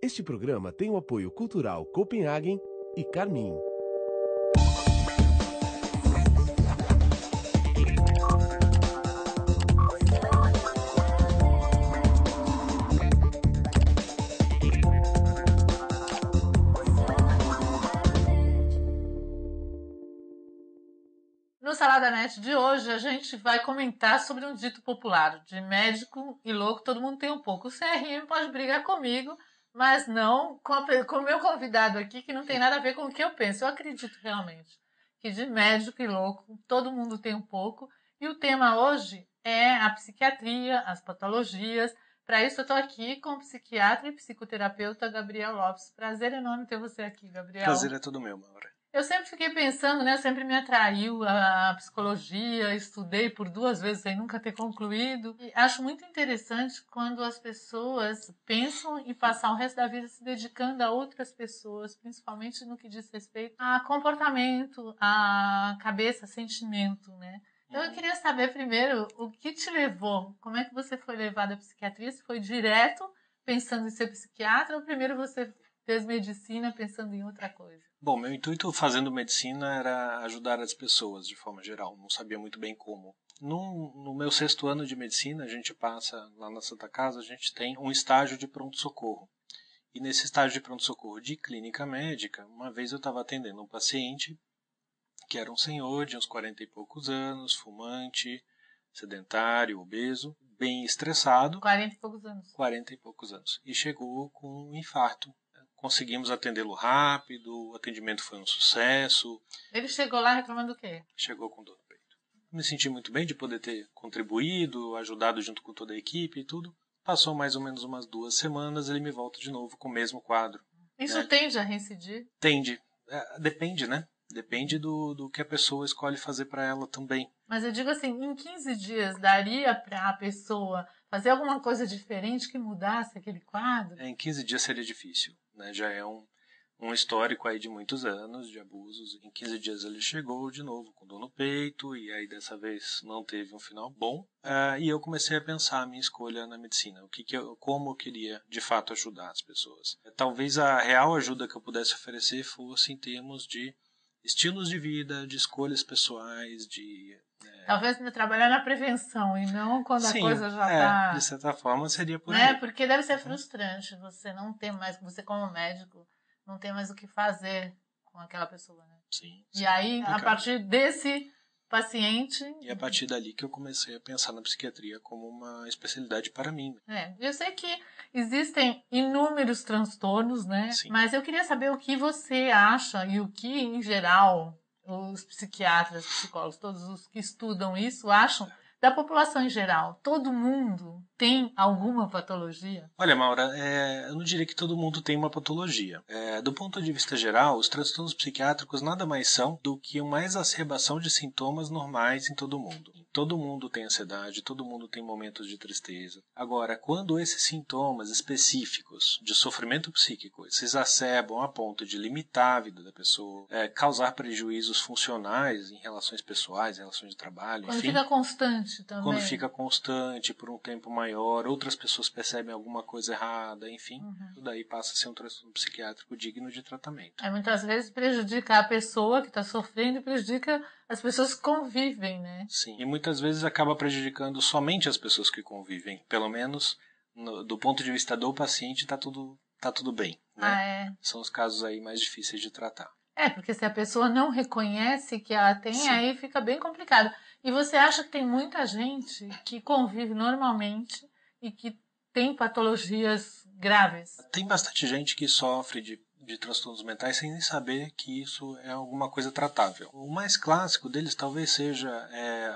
Este programa tem o apoio cultural Copenhagen e Carmin. No Salada Net de hoje, a gente vai comentar sobre um dito popular: de médico e louco, todo mundo tem um pouco. O CRM pode brigar comigo, mas não com o meu convidado aqui, que não tem nada a ver com o que eu penso. Eu acredito realmente que de médico e louco, todo mundo tem um pouco. E o tema hoje é a psiquiatria, as patologias. Para isso, eu estou aqui com o psiquiatra e psicoterapeuta Gabriel Lopes. Prazer enorme ter você aqui, Gabriel. Prazer é todo meu, Maura. Eu sempre fiquei pensando, né? Sempre me atraiu a psicologia, estudei por 2 vezes sem nunca ter concluído. E acho muito interessante quando as pessoas pensam em passar o resto da vida se dedicando a outras pessoas, principalmente no que diz respeito a comportamento, a cabeça, sentimento, né? Então eu queria saber primeiro o que te levou, como é que você foi levado à psiquiatria? Se foi direto pensando em ser psiquiatra ou primeiro você fez medicina pensando em outra coisa? Bom, meu intuito fazendo medicina era ajudar as pessoas de forma geral, não sabia muito bem como. No meu 6º ano de medicina, a gente passa lá na Santa Casa, a gente tem um estágio de pronto-socorro. E nesse estágio de pronto-socorro de clínica médica, uma vez eu estava atendendo um paciente que era um senhor de uns 40 e poucos anos, fumante, sedentário, obeso, bem estressado. 40 e poucos anos. 40 e poucos anos. E chegou com um infarto. Conseguimos atendê-lo rápido, o atendimento foi um sucesso. Ele chegou lá reclamando do quê? Chegou com dor no peito. Me senti muito bem de poder ter contribuído, ajudado junto com toda a equipe e tudo. Passou mais ou menos umas 2 semanas, ele me volta de novo com o mesmo quadro. Isso tende a reincidir? Tende. Depende, né? Depende do que a pessoa escolhe fazer para ela também. Mas eu digo assim, em 15 dias daria para a pessoa fazer alguma coisa diferente que mudasse aquele quadro? Em 15 dias seria difícil, né? Já é um histórico aí de muitos anos de abusos. Em 15 dias ele chegou de novo com dor no peito e aí dessa vez não teve um final bom. E eu comecei a pensar a minha escolha na medicina, como eu queria de fato ajudar as pessoas. Talvez a real ajuda que eu pudesse oferecer fosse em termos de estilos de vida, de escolhas pessoais, de... Talvez trabalhar na prevenção e não quando Sim, a coisa já está... de certa forma seria por aí. Né? Porque deve ser frustrante você não ter mais, você como médico, não ter mais o que fazer com aquela pessoa, né? Sim. E aí, a partir desse paciente... E a partir dali que eu comecei a pensar na psiquiatria como uma especialidade para mim. Eu sei que existem inúmeros transtornos, né? Sim. Mas eu queria saber o que você acha e o que, em geral, os psiquiatras, psicólogos, todos os que estudam isso, acham da população em geral. Todo mundo tem alguma patologia? Olha, Maura, eu não diria que todo mundo tem uma patologia. Do ponto de vista geral, os transtornos psiquiátricos nada mais são do que uma exacerbação de sintomas normais em todo mundo. Todo mundo tem ansiedade, todo mundo tem momentos de tristeza. Agora, quando esses sintomas específicos de sofrimento psíquico se exacerbam a ponto de limitar a vida da pessoa, causar prejuízos funcionais em relações pessoais, em relações de trabalho, Quando enfim... fica constante também. Quando fica constante por um tempo maior, outras pessoas percebem alguma coisa errada, enfim, tudo aí passa a ser um transtorno psiquiátrico digno de tratamento. Muitas vezes prejudica a pessoa que está sofrendo e prejudica as pessoas que convivem, né? Sim, e muitas vezes acaba prejudicando somente as pessoas que convivem. Pelo menos, do ponto de vista do paciente, está tudo bem, né? São os casos aí mais difíceis de tratar. Porque se a pessoa não reconhece que ela tem, sim, aí fica bem complicado. E você acha que tem muita gente que convive normalmente e que tem patologias graves? Tem bastante gente que sofre de transtornos mentais sem nem saber que isso é alguma coisa tratável. O mais clássico deles talvez seja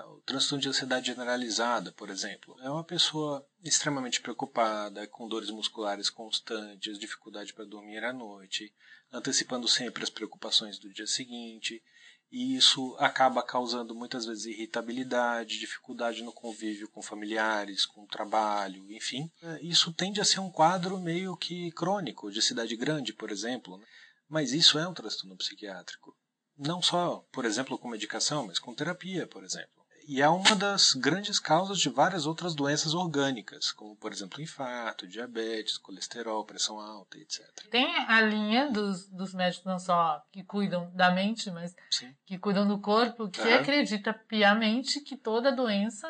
o transtorno de ansiedade generalizada, por exemplo. É uma pessoa extremamente preocupada, com dores musculares constantes, dificuldade para dormir à noite, antecipando sempre as preocupações do dia seguinte. E isso acaba causando muitas vezes irritabilidade, dificuldade no convívio com familiares, com o trabalho, enfim. Isso tende a ser um quadro meio que crônico, de cidade grande, por exemplo. Mas isso é um transtorno psiquiátrico. Não só, por exemplo, com medicação, mas com terapia, por exemplo. E é uma das grandes causas de várias outras doenças orgânicas, como, por exemplo, infarto, diabetes, colesterol, pressão alta, etc. Tem a linha dos médicos não só que cuidam da mente, mas Sim. que cuidam do corpo, que acredita piamente que toda doença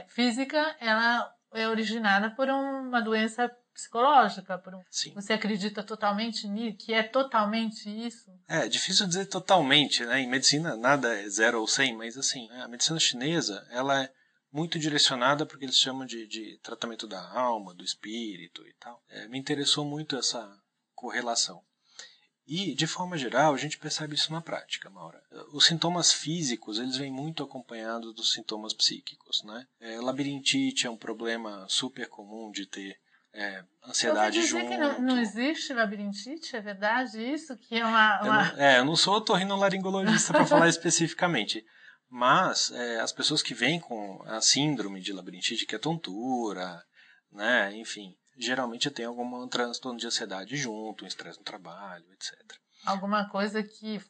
física ela é originada por uma doença psicológica. Sim. Você acredita totalmente nisso? Que é totalmente isso? É difícil dizer totalmente, né? Em medicina nada é 0 ou 100, mas assim, a medicina chinesa ela é muito direcionada porque eles chamam de tratamento da alma, do espírito e tal. Me interessou muito essa correlação. E, de forma geral, a gente percebe isso na prática, Maura. Os sintomas físicos, eles vêm muito acompanhados dos sintomas psíquicos, né? Labirintite é um problema super comum de ter ansiedade junto. Eu vou dizer que não existe labirintite, é verdade isso? Que é eu não sou otorrinolaringologista para falar especificamente, mas as pessoas que vêm com a síndrome de labirintite, que é tontura, né, enfim, geralmente tem algum transtorno de ansiedade junto, um estresse no trabalho, etc. Alguma coisa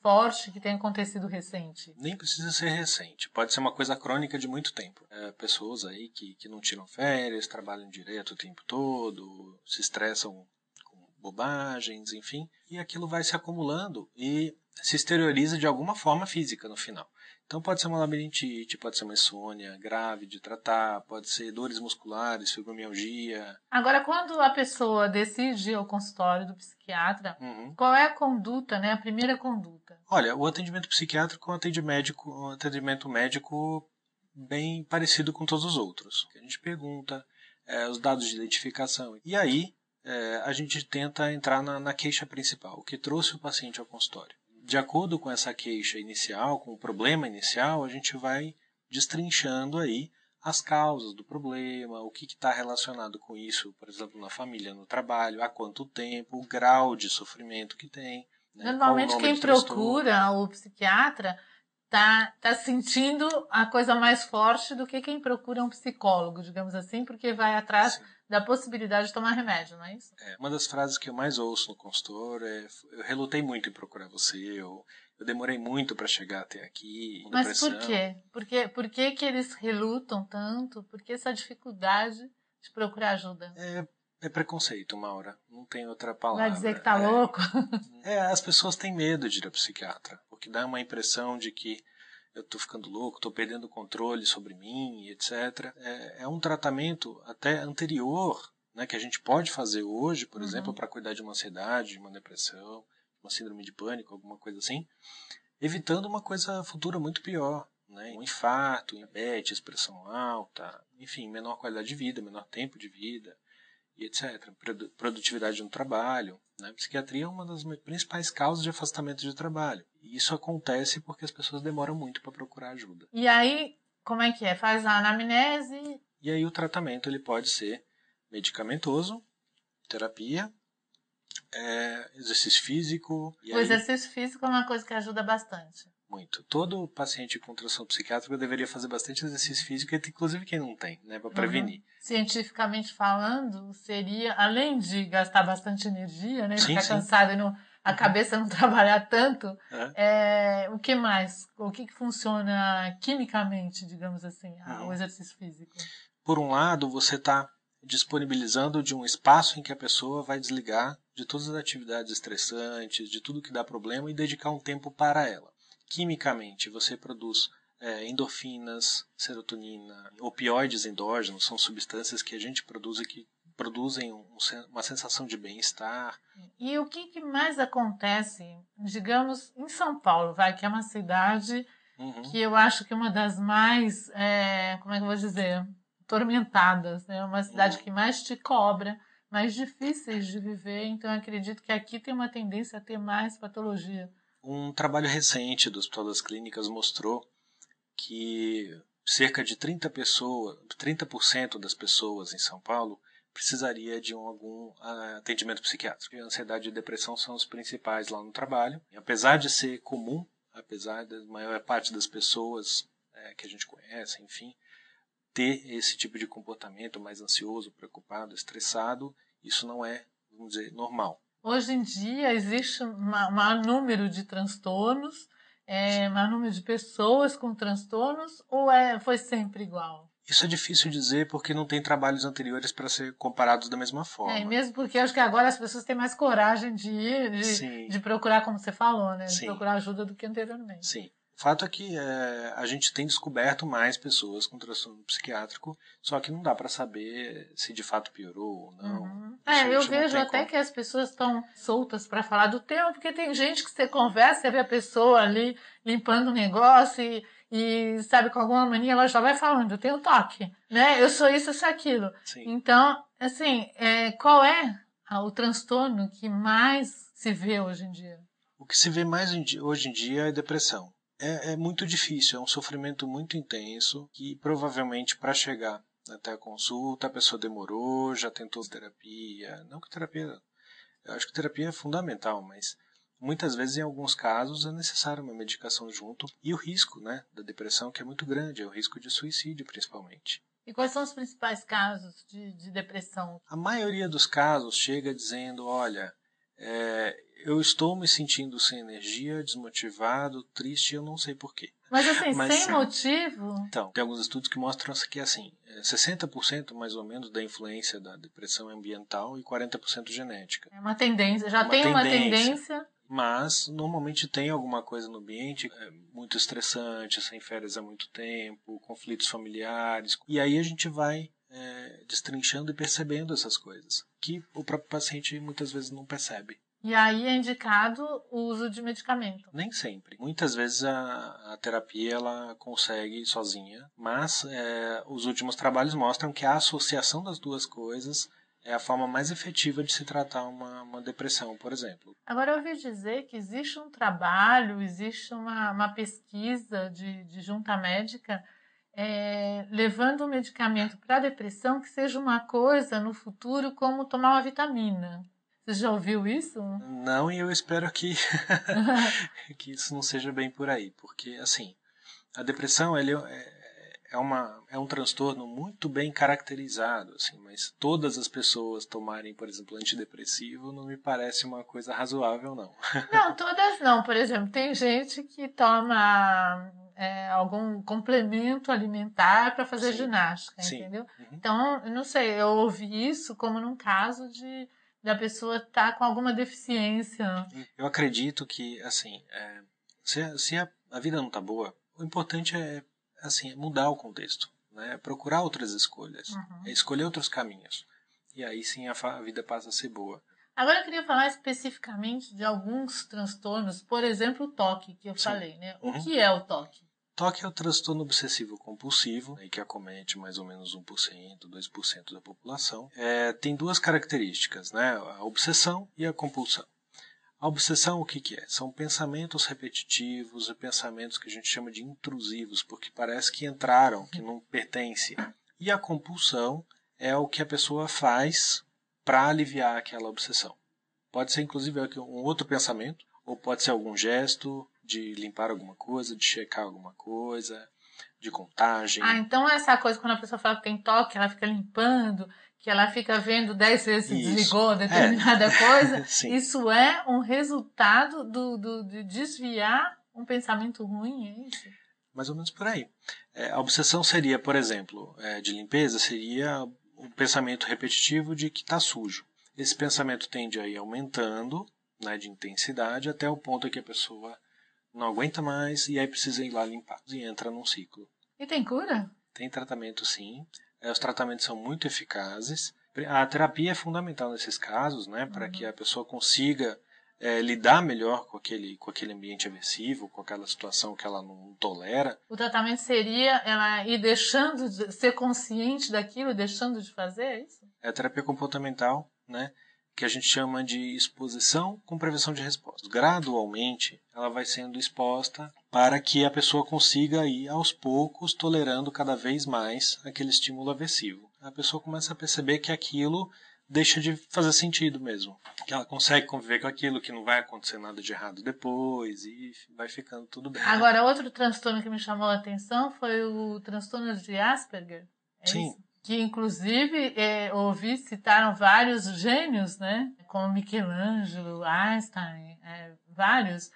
forte que tenha acontecido recente? Nem precisa ser recente, pode ser uma coisa crônica de muito tempo. Pessoas aí que não tiram férias, trabalham direto o tempo todo, se estressam com bobagens, enfim, e aquilo vai se acumulando e se exterioriza de alguma forma física no final. Então pode ser uma labirintite, pode ser uma insônia grave de tratar, pode ser dores musculares, fibromialgia. Agora, quando a pessoa decide ir ao consultório do psiquiatra, qual é a conduta, né? A primeira conduta? Olha, o atendimento psiquiátrico é um atendimento médico bem parecido com todos os outros. A gente pergunta os dados de identificação e aí a gente tenta entrar na queixa principal, o que trouxe o paciente ao consultório. De acordo com essa queixa inicial, com o problema inicial, a gente vai destrinchando aí as causas do problema, o que está relacionado com isso, por exemplo, na família, no trabalho, há quanto tempo, o grau de sofrimento que tem. Né? Normalmente quem procura o psiquiatra tá sentindo a coisa mais forte do que quem procura um psicólogo, digamos assim, porque vai atrás da possibilidade de tomar remédio, não é isso? Uma das frases que eu mais ouço no consultório eu relutei muito em procurar você, eu demorei muito para chegar até aqui. Mas por quê? Por que eles relutam tanto? Por que essa dificuldade de procurar ajuda? É preconceito, Maura. Não tem outra palavra. Vai dizer que tá louco? As pessoas têm medo de ir ao psiquiatra, porque dá uma impressão de que eu estou ficando louco, estou perdendo o controle sobre mim, etc. É um tratamento até anterior, né, que a gente pode fazer hoje, por exemplo, para cuidar de uma ansiedade, de uma depressão, uma síndrome de pânico, alguma coisa assim, evitando uma coisa futura muito pior. Né? Um infarto, diabetes, pressão alta, enfim, menor qualidade de vida, menor tempo de vida, e etc. Produtividade no trabalho. Né? Psiquiatria é uma das principais causas de afastamento de trabalho. E isso acontece porque as pessoas demoram muito para procurar ajuda. E aí, como é que é? Faz a anamnese? E aí o tratamento ele pode ser medicamentoso, terapia, exercício físico. O exercício físico é uma coisa que ajuda bastante. Muito. Todo paciente com transtorno psiquiátrico deveria fazer bastante exercício físico, inclusive quem não tem, né, para prevenir. Cientificamente falando, seria, além de gastar bastante energia, né, ficar cansado e a cabeça não trabalhar tanto, o que mais? O que funciona quimicamente, digamos assim, o exercício físico? Por um lado, você está disponibilizando de um espaço em que a pessoa vai desligar de todas as atividades estressantes, de tudo que dá problema e dedicar um tempo para ela. Quimicamente, você produz endorfinas, serotonina, opioides endógenos, são substâncias que a gente produz e que produzem uma sensação de bem-estar. E o que mais acontece, digamos, em São Paulo, que é uma cidade que eu acho que é uma das mais, como é que eu vou dizer, atormentadas, né? Uma cidade que mais te cobra, mais difíceis de viver, então eu acredito que aqui tem uma tendência a ter mais patologia. Um trabalho recente do Hospital das Clínicas mostrou que cerca de 30% das pessoas em São Paulo precisaria de algum atendimento psiquiátrico. A ansiedade e a depressão são os principais lá no trabalho. E apesar de ser comum, apesar da maior parte das pessoas que a gente conhece, enfim, ter esse tipo de comportamento mais ansioso, preocupado, estressado, isso não é, vamos dizer, normal. Hoje em dia existe um maior número de transtornos maior número de pessoas com transtornos ou foi sempre igual? Isso é difícil dizer porque não tem trabalhos anteriores para ser comparados da mesma forma. Mesmo porque acho que agora as pessoas têm mais coragem de ir, de procurar, como você falou, né? De procurar ajuda do que anteriormente. Sim. O fato é que a gente tem descoberto mais pessoas com transtorno psiquiátrico, só que não dá para saber se de fato piorou ou não. Uhum. Eu vejo até que as pessoas estão soltas para falar do tema, porque tem gente que você conversa, você vê a pessoa ali limpando um negócio e sabe, com alguma mania, ela já vai falando, eu tenho toque, né? Eu sou isso, eu sou aquilo. Sim. Então, assim, qual é o transtorno que mais se vê hoje em dia? O que se vê mais hoje em dia é depressão. É muito difícil, é um sofrimento muito intenso que provavelmente para chegar até a consulta a pessoa demorou, já tentou terapia. Não que terapia... Eu acho que terapia é fundamental, mas muitas vezes, em alguns casos, é necessária uma medicação junto. E o risco, né, da depressão, que é muito grande, é o risco de suicídio, principalmente. E quais são os principais casos de depressão? A maioria dos casos chega dizendo, olha, eu estou me sentindo sem energia, desmotivado, triste, eu não sei porquê. Mas assim, sem motivo? Então, tem alguns estudos que mostram que assim, 60% mais ou menos da influência da depressão é ambiental e 40% genética. É uma tendência, já tem uma tendência. Mas normalmente tem alguma coisa no ambiente muito estressante, sem férias há muito tempo, conflitos familiares. E aí a gente vai destrinchando e percebendo essas coisas, que o próprio paciente muitas vezes não percebe. E aí é indicado o uso de medicamento? Nem sempre. Muitas vezes a terapia ela consegue sozinha, mas os últimos trabalhos mostram que a associação das duas coisas é a forma mais efetiva de se tratar uma depressão, por exemplo. Agora, eu ouvi dizer que existe um trabalho, existe uma pesquisa de junta médica levando um medicamento para a depressão que seja uma coisa no futuro como tomar uma vitamina. Você já ouviu isso? Não, e eu espero que isso não seja bem por aí, porque assim, a depressão é um transtorno muito bem caracterizado, assim, mas todas as pessoas tomarem, por exemplo, antidepressivo não me parece uma coisa razoável, não. Não, todas não. Por exemplo, tem gente que toma algum complemento alimentar para fazer ginástica, entendeu? Uhum. Então, eu não sei, eu ouvi isso como num caso da pessoa estar com alguma deficiência. Eu acredito que, assim, se a vida não está boa, o importante é mudar o contexto, né? Procurar outras escolhas, escolher outros caminhos. E aí sim a vida passa a ser boa. Agora eu queria falar especificamente de alguns transtornos, por exemplo, o TOC, que eu falei, né? O que é o TOC? TOC é o transtorno obsessivo compulsivo, que acomete mais ou menos 1%, 2% da população. Tem duas características, né? A obsessão e a compulsão. A obsessão, o que é? São pensamentos repetitivos e pensamentos que a gente chama de intrusivos, porque parece que entraram, que não pertence. E a compulsão é o que a pessoa faz para aliviar aquela obsessão. Pode ser, inclusive, um outro pensamento, ou pode ser algum gesto de limpar alguma coisa, de checar alguma coisa, de contagem. Então essa coisa, quando a pessoa fala que tem toque, ela fica limpando, que ela fica vendo 10 vezes se desligou determinada coisa, isso é um resultado de desviar um pensamento ruim, é isso? Mais ou menos por aí. A obsessão seria, por exemplo, de limpeza, seria um pensamento repetitivo de que está sujo. Esse pensamento tende a ir aumentando, né, de intensidade, até o ponto em que a pessoa não aguenta mais e aí precisa ir lá limpar. E entra num ciclo. E tem cura? Tem tratamento, sim. Os tratamentos são muito eficazes. A terapia é fundamental nesses casos, né, para que a pessoa consiga lidar melhor com aquele ambiente aversivo, com aquela situação que ela não tolera. O tratamento seria ela ir deixando de ser consciente daquilo, deixando de fazer, é isso? É a terapia comportamental, né, que a gente chama de exposição com prevenção de resposta. Gradualmente, ela vai sendo exposta para que a pessoa consiga ir, aos poucos, tolerando cada vez mais aquele estímulo aversivo. A pessoa começa a perceber que aquilo deixa de fazer sentido mesmo. Que ela consegue conviver com aquilo, que não vai acontecer nada de errado depois e vai ficando tudo bem. Agora, outro transtorno que me chamou a atenção foi o transtorno de Asperger. Sim. Isso? Que, inclusive, citaram vários gênios, né? Como Michelangelo, Einstein, vários,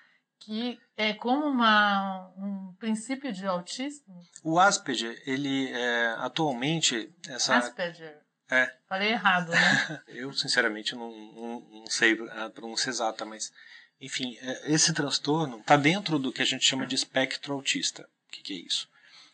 que é como um princípio de autismo? O Asperger, ele atualmente... Asperger. Falei errado, né? Eu, sinceramente, não sei a pronúncia exata, mas, enfim, esse transtorno está dentro do que a gente chama de espectro autista. O que é isso?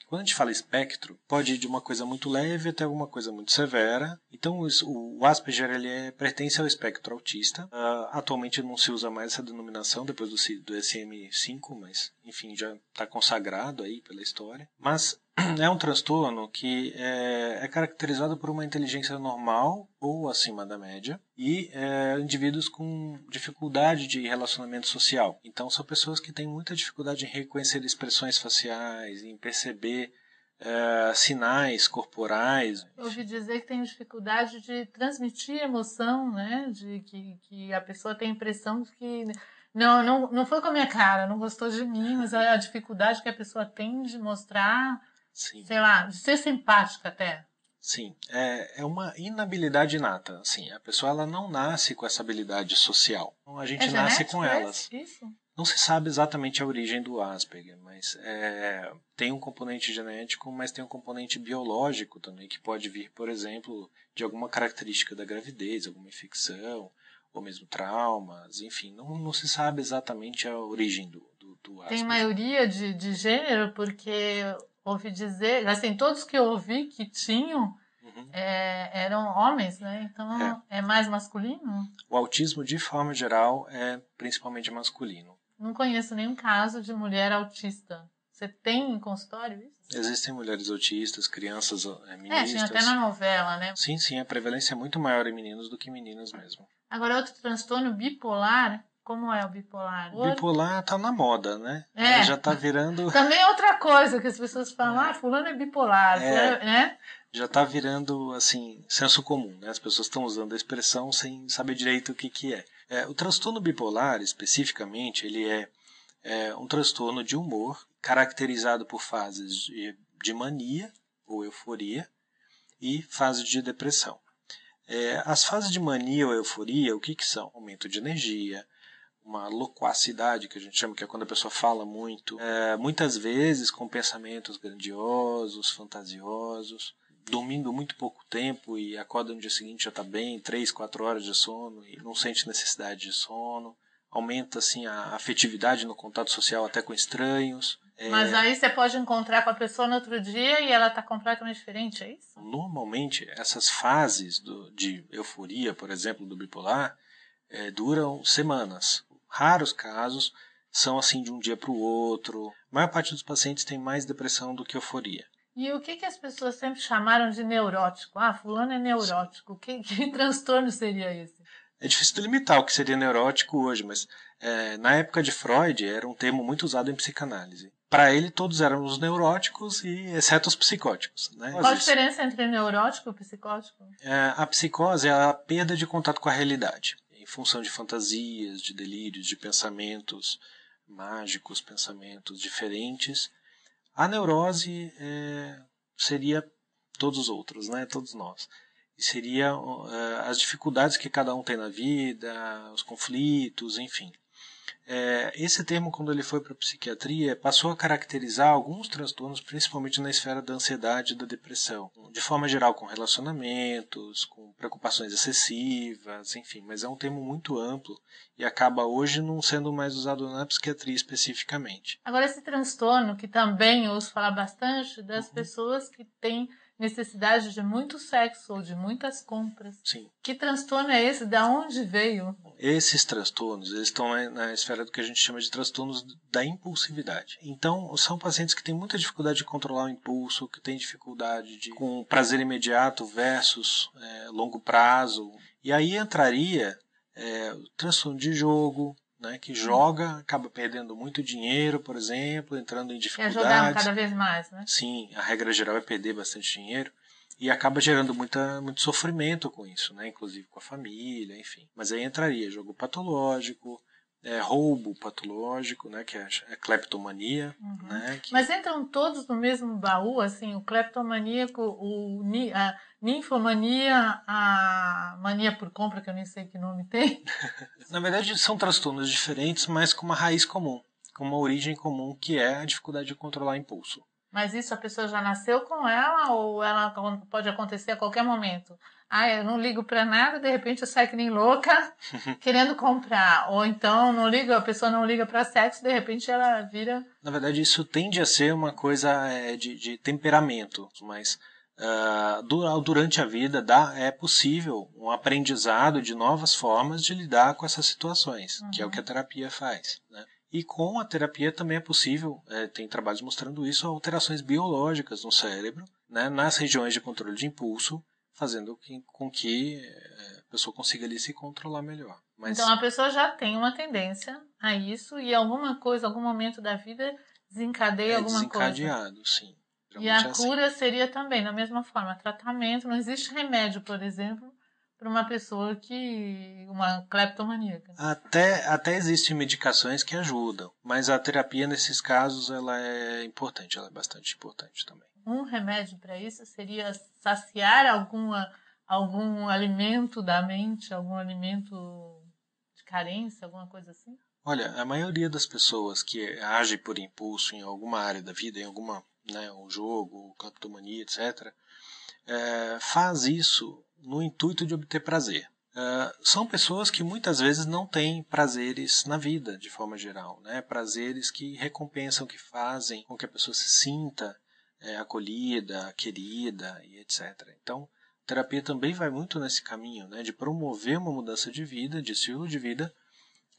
Quando a gente fala espectro, pode ir de uma coisa muito leve até alguma coisa muito severa. Então, o Asperger ele pertence ao espectro autista. Atualmente não se usa mais essa denominação depois do DSM-5, mas, enfim, já está consagrado aí pela história. Mas é um transtorno que é caracterizado por uma inteligência normal ou acima da média e indivíduos com dificuldade de relacionamento social. Então, são pessoas que têm muita dificuldade em reconhecer expressões faciais, em perceber sinais corporais. Eu ouvi dizer que tem dificuldade de transmitir emoção, né? De que a pessoa tem a impressão de que não foi com a minha cara, não gostou de mim, mas a dificuldade que a pessoa tem de mostrar, sim, sei lá, de ser simpática até. Sim, é uma inabilidade inata. Assim, a pessoa ela não nasce com essa habilidade social. Então, a gente nasce com elas. Isso? Não se sabe exatamente a origem do Asperger, mas tem um componente genético, mas tem um componente biológico também, que pode vir, por exemplo, de alguma característica da gravidez, alguma infecção, ou mesmo traumas, enfim, não se sabe exatamente a origem do Asperger. Tem maioria de gênero, porque ouvi dizer, assim, todos que eu ouvi que tinham, eram homens, né? Então é mais masculino? O autismo, de forma geral, é principalmente masculino. Não conheço nenhum caso de mulher autista. Você tem em consultório isso? Existem mulheres autistas, crianças ministas. Tinha até na novela, né? Sim, a prevalência é muito maior em meninos do que em meninas mesmo. Agora, outro transtorno bipolar, como é o bipolar? O bipolar tá na moda, né? Já tá virando... Também é outra coisa que as pessoas falam, fulano é bipolar, né? Já tá virando, assim, senso comum, né? As pessoas estão usando a expressão sem saber direito o que é. O transtorno bipolar, especificamente, ele é um transtorno de humor caracterizado por fases de mania ou euforia e fases de depressão. As fases de mania ou euforia, o que são? Aumento de energia, uma loquacidade, que a gente chama, que é quando a pessoa fala muito, muitas vezes com pensamentos grandiosos, fantasiosos, dormindo muito pouco tempo e acorda no dia seguinte já está bem, 3, 4 horas de sono e não sente necessidade de sono. Aumenta assim, a afetividade no contato social até com estranhos. Mas aí você pode encontrar com a pessoa no outro dia e ela está completamente diferente, é isso? Normalmente, essas fases de euforia, por exemplo, do bipolar, duram semanas. Raros casos são assim de um dia para o outro. A maior parte dos pacientes tem mais depressão do que euforia. E o que as pessoas sempre chamaram de neurótico? Fulano é neurótico. Que transtorno seria esse? É difícil delimitar o que seria neurótico hoje, mas na época de Freud era um termo muito usado em psicanálise. Para ele, todos eram os neuróticos, exceto os psicóticos. Né? Qual a diferença entre neurótico e psicótico? A psicose é a perda de contato com a realidade, em função de fantasias, de delírios, de pensamentos mágicos, pensamentos diferentes. A neurose seria todos os outros, né? Todos nós. E seria as dificuldades que cada um tem na vida, os conflitos, enfim. Esse termo, quando ele foi para a psiquiatria, passou a caracterizar alguns transtornos, principalmente na esfera da ansiedade e da depressão. De forma geral, com relacionamentos, com preocupações excessivas, enfim. Mas é um termo muito amplo e acaba hoje não sendo mais usado na psiquiatria especificamente. Agora, esse transtorno, que também eu ouço falar bastante, das pessoas que têm necessidade de muito sexo ou de muitas compras. Sim. Que transtorno é esse? Da onde veio? Esses transtornos, eles estão na esfera do que a gente chama de transtornos da impulsividade. Então, são pacientes que têm muita dificuldade de controlar o impulso, que têm dificuldade com prazer imediato versus longo prazo. E aí entraria o transtorno de jogo, né, que joga, acaba perdendo muito dinheiro, por exemplo, entrando em dificuldades. É jogar cada vez mais, né? Sim, a regra geral é perder bastante dinheiro e acaba gerando muito sofrimento com isso, né, inclusive com a família, enfim. Mas aí entraria jogo patológico, roubo patológico, né, que é a cleptomania. Né, Mas entram todos no mesmo baú, assim, o cleptomaníaco, a ninfomania, a mania por compra, que eu nem sei que nome tem. Na verdade, são transtornos diferentes, mas com uma raiz comum. com uma origem comum, que é a dificuldade de controlar impulso. Mas isso a pessoa já nasceu com ela ou ela pode acontecer a qualquer momento? Eu não ligo para nada, de repente eu saio que nem louca querendo comprar. Ou então a pessoa não liga para sexo, de repente ela vira... Na verdade, isso tende a ser uma coisa de temperamento, mas durante a vida é possível um aprendizado de novas formas de lidar com essas situações, que é o que a terapia faz, né? E com a terapia também é possível, tem trabalhos mostrando isso, alterações biológicas no cérebro, né, nas regiões de controle de impulso, fazendo com que a pessoa consiga ali se controlar melhor. Então a pessoa já tem uma tendência a isso e algum momento da vida desencadeia alguma coisa. Desencadeado, sim. E a cura seria também, da mesma forma, tratamento. Não existe remédio, por exemplo, para uma pessoa uma cleptomaníaca. Até existem medicações que ajudam, mas a terapia nesses casos ela é importante, ela é bastante importante também. Um remédio para isso seria saciar algum alimento da mente, algum alimento de carência, alguma coisa assim? Olha, a maioria das pessoas que age por impulso em alguma área da vida, em alguma, né, um jogo, cleptomania, etc., faz isso no intuito de obter prazer. São pessoas que muitas vezes não têm prazeres na vida, de forma geral, né? Prazeres que recompensam, que fazem com que a pessoa se sinta acolhida, querida e etc. Então, a terapia também vai muito nesse caminho, né? De promover uma mudança de vida, de estilo de vida,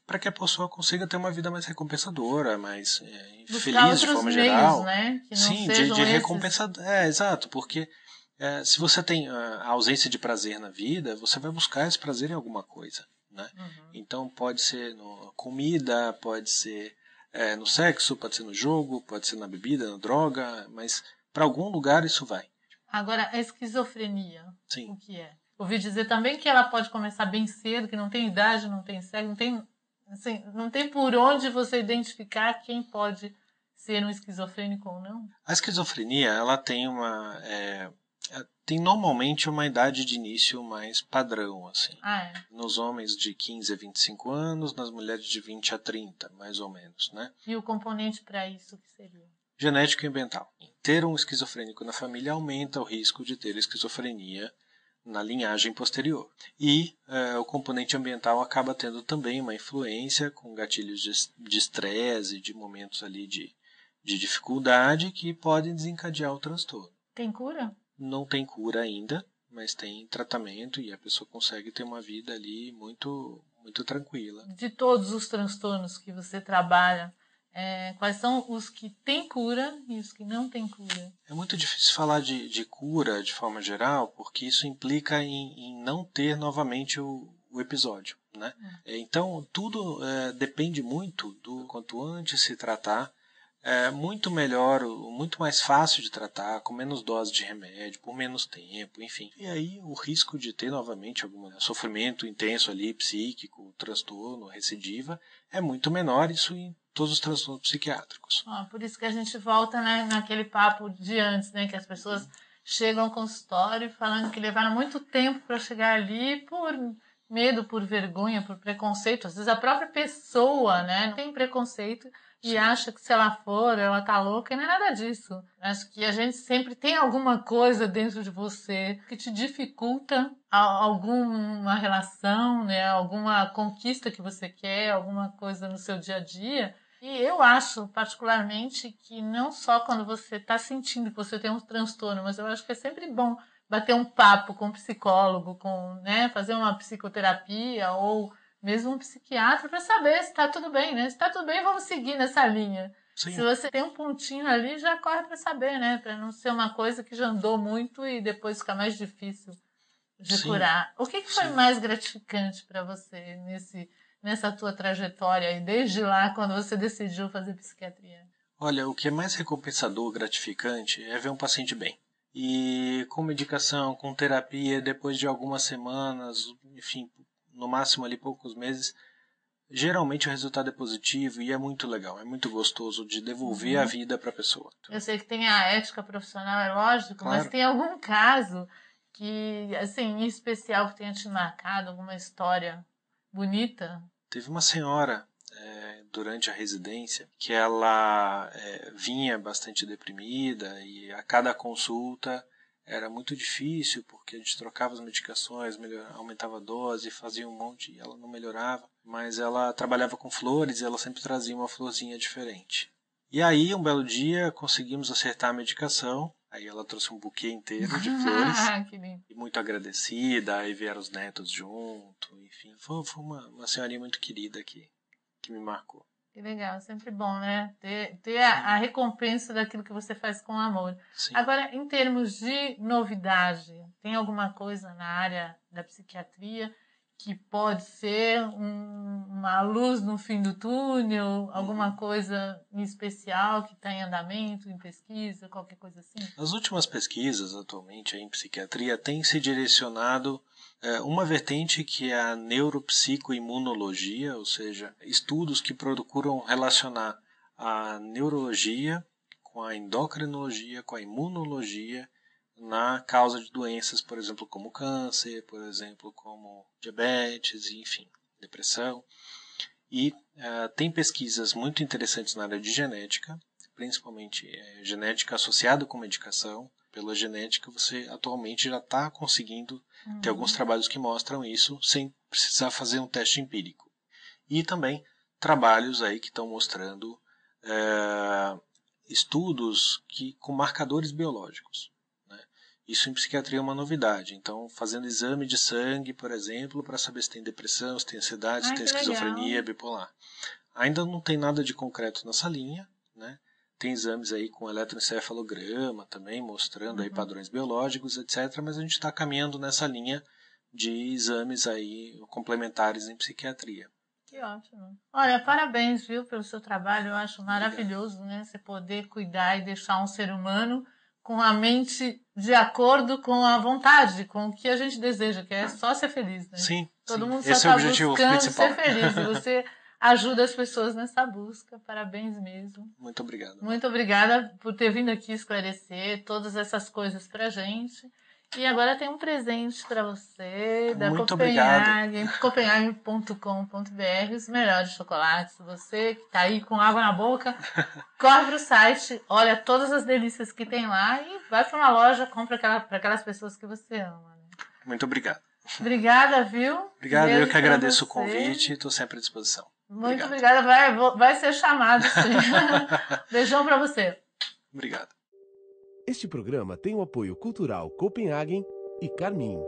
para que a pessoa consiga ter uma vida mais recompensadora, mais feliz de forma geral. Né? Que não sim, de recompensa. Exato, porque se você tem a ausência de prazer na vida, você vai buscar esse prazer em alguma coisa, né? Então pode ser na comida, pode ser no sexo, pode ser no jogo, pode ser na bebida, na droga, mas para algum lugar isso vai. Agora, a esquizofrenia, Sim. o que é? Ouvi dizer também que ela pode começar bem cedo, que não tem idade, não tem sexo, não tem por onde você identificar quem pode ser um esquizofrênico ou não? A esquizofrenia, ela tem tem normalmente uma idade de início mais padrão, assim. Nos homens de 15 a 25 anos, nas mulheres de 20 a 30, mais ou menos, né? E o componente para isso que seria? Genético e ambiental. Ter um esquizofrênico na família aumenta o risco de ter esquizofrenia na linhagem posterior. E o componente ambiental acaba tendo também uma influência com gatilhos de estresse e de momentos ali de dificuldade que podem desencadear o transtorno. Tem cura? Não tem cura ainda, mas tem tratamento e a pessoa consegue ter uma vida ali muito, muito tranquila. De todos os transtornos que você trabalha, quais são os que têm cura e os que não têm cura? É muito difícil falar de cura de forma geral, porque isso implica em não ter novamente o episódio, né? Então, tudo depende muito do quanto antes se tratar. É muito melhor, muito mais fácil de tratar, com menos dose de remédio, por menos tempo, enfim. E aí o risco de ter novamente algum sofrimento intenso ali, psíquico, transtorno, recidiva, é muito menor, isso em todos os transtornos psiquiátricos. Por isso que a gente volta, né, naquele papo de antes, né, que as pessoas chegam ao consultório falando que levaram muito tempo para chegar ali por medo, por vergonha, por preconceito. Às vezes a própria pessoa, né, não tem preconceito e acha que se ela for, ela tá louca, e não é nada disso. Acho que a gente sempre tem alguma coisa dentro de você que te dificulta alguma relação, né, alguma conquista que você quer, alguma coisa no seu dia a dia. E eu acho, particularmente, que não só quando você está sentindo que você tem um transtorno, mas eu acho que é sempre bom bater um papo com um psicólogo, fazer uma psicoterapia ou mesmo um psiquiatra para saber se está tudo bem, né? Se está tudo bem, vamos seguir nessa linha. Sim. Se você tem um pontinho ali, já corre para saber, né? Para não ser uma coisa que já andou muito e depois fica mais difícil de curar. O que foi mais gratificante para você nessa tua trajetória e desde lá, quando você decidiu fazer psiquiatria? Olha, o que é mais recompensador, gratificante, é ver um paciente bem. E com medicação, com terapia, depois de algumas semanas, enfim, no máximo ali poucos meses, geralmente o resultado é positivo e é muito legal, é muito gostoso de devolver a vida para a pessoa. Eu sei que tem a ética profissional, é lógico, claro. Mas tem algum caso que, assim, em especial que tenha te marcado, alguma história bonita? Teve uma senhora durante a residência, que ela vinha bastante deprimida e a cada consulta era muito difícil, porque a gente trocava as medicações, aumentava a dose, fazia um monte e ela não melhorava. Mas ela trabalhava com flores e ela sempre trazia uma florzinha diferente. E aí, um belo dia, conseguimos acertar a medicação. Aí ela trouxe um buquê inteiro de flores. Que lindo. E muito agradecida, aí vieram os netos junto. Enfim, foi uma senhorinha muito querida que me marcou. Que legal, sempre bom, né? Ter a recompensa daquilo que você faz com amor. Sim. Agora, em termos de novidade, tem alguma coisa na área da psiquiatria que pode ser uma luz no fim do túnel, alguma coisa em especial que está em andamento, em pesquisa, qualquer coisa assim? As últimas pesquisas, atualmente, em psiquiatria, têm se direcionado uma vertente que é a neuropsicoimunologia, ou seja, estudos que procuram relacionar a neurologia com a endocrinologia, com a imunologia, na causa de doenças, por exemplo, como câncer, por exemplo, como diabetes, enfim, depressão. E tem pesquisas muito interessantes na área de genética, principalmente genética associada com medicação. Pela genética, você atualmente já está conseguindo ter alguns trabalhos que mostram isso sem precisar fazer um teste empírico. E também trabalhos aí que estão mostrando estudos com marcadores biológicos. Isso em psiquiatria é uma novidade. Então, fazendo exame de sangue, por exemplo, para saber se tem depressão, se tem ansiedade, se tem esquizofrenia, bipolar. Ainda não tem nada de concreto nessa linha, né? Tem exames aí com eletroencefalograma também, mostrando aí padrões biológicos, etc. Mas a gente está caminhando nessa linha de exames aí complementares em psiquiatria. Que ótimo. Olha, parabéns, viu, pelo seu trabalho. Eu acho maravilhoso, né? Você poder cuidar e deixar um ser humano com a mente de acordo com a vontade, com o que a gente deseja, que é só ser feliz, né? Sim. Todo mundo Esse só é o está objetivo buscando principal. ser feliz. E você ajuda as pessoas nessa busca. Parabéns mesmo. Muito obrigado. Muito obrigada por ter vindo aqui esclarecer todas essas coisas pra gente. E agora tem um presente para você da Muito Copenhagen, copenhagen.com.br, os melhores chocolates. Você que está aí com água na boca, corre para o site, olha todas as delícias que tem lá e vai para uma loja, compra para aquelas pessoas que você ama. Né? Muito obrigado. Obrigada, viu? Obrigado, Beijo eu que agradeço você. o convite e estou sempre à disposição. Muito obrigada, vai ser chamado, sim. Beijão para você. Obrigado. Este programa tem o apoio cultural Copenhagen e Carminho.